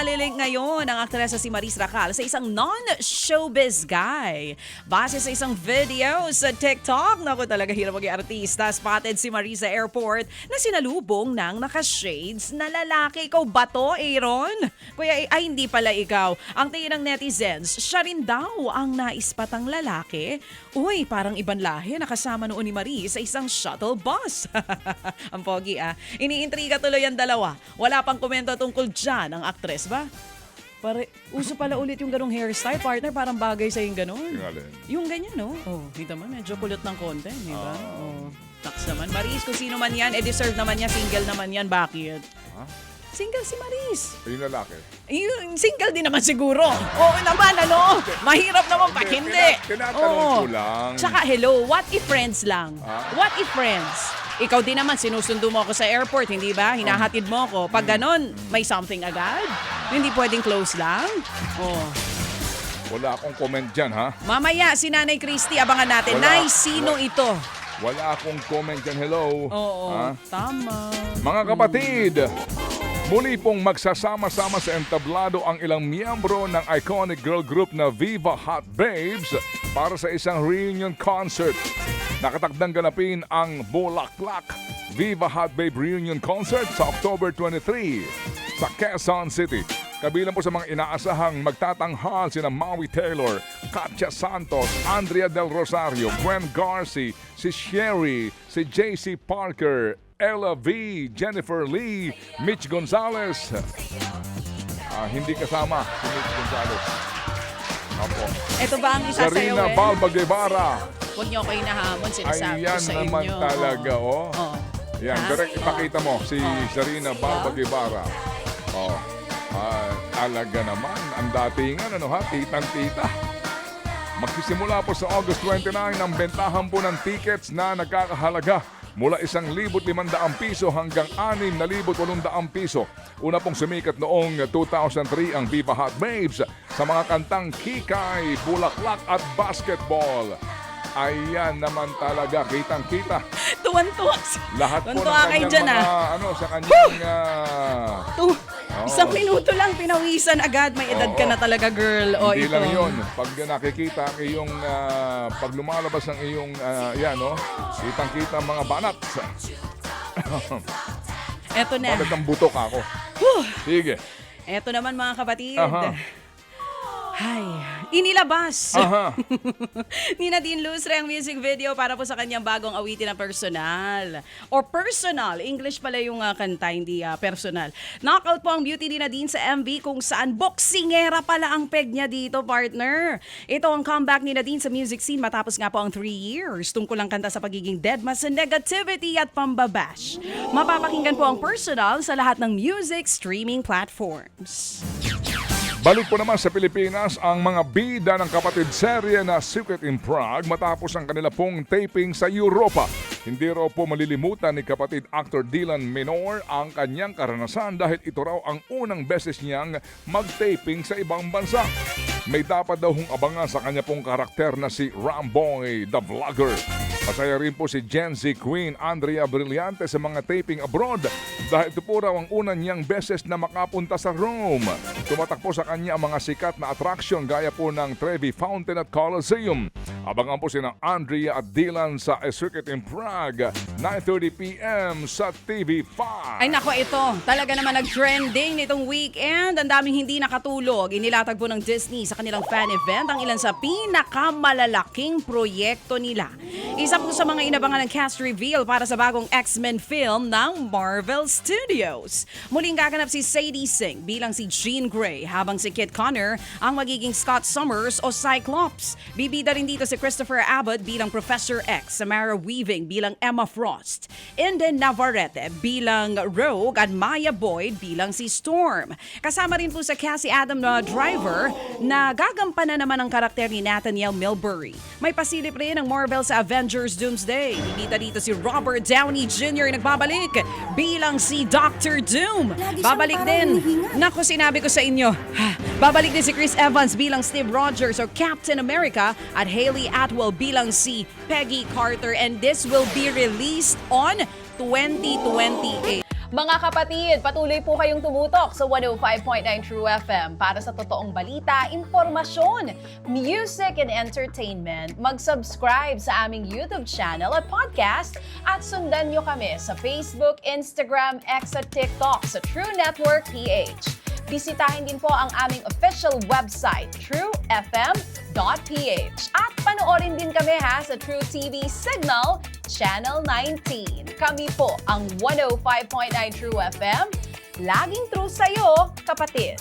Nalilink ngayon ang aktresa si Maris Racal sa isang non-showbiz guy. Base sa isang video sa TikTok, naku talaga hirap maging artista, spotted si Maris sa airport na sinalubong ng naka-shades na lalaki. Ikaw ba to, Aaron? Kuya, ay hindi pala ikaw. Ang tingin ng netizens, siya rin daw ang naispatang lalaki. Uy, parang ibang lahi nakasama noon ni Maris sa isang shuttle bus. Ang pogi Iniintriga tuloy ang dalawa. Wala pang komento tungkol dyan ang aktres ba? Uso pala ulit yung ganong hairstyle, partner. Parang bagay sa yung ganon. Yung ganyan, no? Oh, dito man, medyo kulot ng konti, di ba? Oh, taks naman. Maris, kung sino man yan, deserve naman yan, single naman yan. Bakit? Single si Maris. Yung lalaki. Yung single din naman siguro. Oo naman, ano? Mahirap naman pag hindi. Tinatanong ko lang. Tsaka, hello, what if friends lang? What if friends? Ikaw din naman, sinusundo mo ako sa airport, hindi ba? Hinahatid mo ako. Pag ganon, may something agad? Hindi pwedeng close lang? Oh. Wala akong comment dyan, ha? Mamaya, si Nanay Christy, abangan natin. Nay, sino ito? Wala akong comment dyan. Hello. Oo, tama. Mga kapatid, muli pong magsasama-sama sa entablado ang ilang miyembro ng iconic girl group na Viva Hot Babes para sa isang reunion concert. Nakatakdang ganapin ang Bulaklak Viva Hot Babe Reunion Concert sa October 23 sa Quezon City. Kabilang po sa mga inaasahang magtatanghal sina Maui Taylor, Katya Santos, Andrea Del Rosario, Gwen Garci, si Sherry, si JC Parker, Ella V, Jennifer Lee, Mitch Gonzalez. Hindi kasama si Mitch Gonzalez. Apo. Ito ba ang isasayaw? Sarina Balba Guevara. Huwag niyo kayo nahamon, sinasabi ko Ayan sa naman inyo. talaga, Yan, direct ipakita mo si Sarina Balba Guevara. Talaga naman, ang datingan, titang-tita. Magsisimula po sa August 29 ang bentahan po ng tickets na nagkakahalaga mula 1,500 piso hanggang 6,800 piso. Una pong sumikat noong 2003 ang Viva Hot Babes sa mga kantang Kikay, Bulaklak at Basketball. Ayan naman talaga, kitang-kita. Tuwan-tuwa. Lahat po ng kayo kanyang dyan, sa kanyang... Isang minuto lang, pinawisan agad. May edad ka na talaga, girl. Hindi lang yun. Pag nakikita ang iyong, pag lumalabas ang iyong, kitang-kita ang mga banat. Eto na. Banat ng butok ako. Sige. Eto naman mga kapatid. Ay, inilabas ni Nadine Lustre ang music video para po sa kanyang bagong awitin na personal. Or personal, English pala yung kanta, hindi personal. Knockout po ang beauty ni Nadine sa MV kung saan boksingera pala ang peg niya dito, partner. Ito ang comeback ni Nadine sa music scene matapos nga po ang 3 years. Tungkol ang kanta sa pagiging deadma sa negativity at pambabash. Mapapakinggan po ang personal sa lahat ng music streaming platforms. Balik po naman sa Pilipinas ang mga bida ng kapatid serye na Secret in Prague matapos ang kanila pong taping sa Europa. Hindi raw po malilimutan ni kapatid actor Dylan Minor ang kanyang karanasan dahil ito raw ang unang beses niyang mag-taping sa ibang bansa. May dapat daw hong abangan sa kanya pong karakter na si Ramboy the Vlogger. Masaya rin po si Gen Z Queen Andrea Brillante sa mga taping abroad dahil ito po raw ang unang niyang beses na makapunta sa Rome. Tumatak po sa kanya ang mga sikat na attraction gaya po ng Trevi Fountain at Colosseum. Abangan po sina Andrea at Dylan sa A Circuit in Prague, 9:30 p.m. sa TV5. Ay nako, ito. Talaga naman nag-trending nitong weekend. Ang daming hindi nakatulog. Inilatag po ng Disney sa kanilang fan event ang ilan sa pinakamalalaking proyekto nila. Isa po sa mga inabangan ng cast reveal para sa bagong X-Men film ng Marvel Studios. Muling gaganap si Sadie Sink bilang si Jean Grey habang si Kit Connor ang magiging Scott Summers o Cyclops. Bibida rin dito si Christopher Abbott bilang Professor X, Samara Weaving bilang Emma Frost, Eden Navarrete bilang Rogue at Maya Boyd bilang si Storm. Kasama rin po sa cast si Adam Driver na gagampanan naman ang karakter ni Nathaniel Milbury. May pasilip rin ang Marvel sa Avengers Doomsday. Bibida dito si Robert Downey Jr. nagbabalik bilang si Dr. Doom. Babalik din. Naku, sinabi ko sa inyo. Babalik din si Chris Evans bilang Steve Rogers o Captain America at Hayley Atwell bilang si Peggy Carter, and this will be released on 2028. Mga kapatid, patuloy po kayong tumutok sa 105.9 True FM para sa totoong balita, impormasyon, music and entertainment. Mag-subscribe sa aming YouTube channel at podcast at sundan nyo kami sa Facebook, Instagram, X at TikTok sa True Network PH. Bisitahin din po ang aming official website, truefm.ph. At panoorin din kami sa True TV Signal, Channel 19. Kami po ang 105.9 True FM. Laging true sa'yo, kapatid.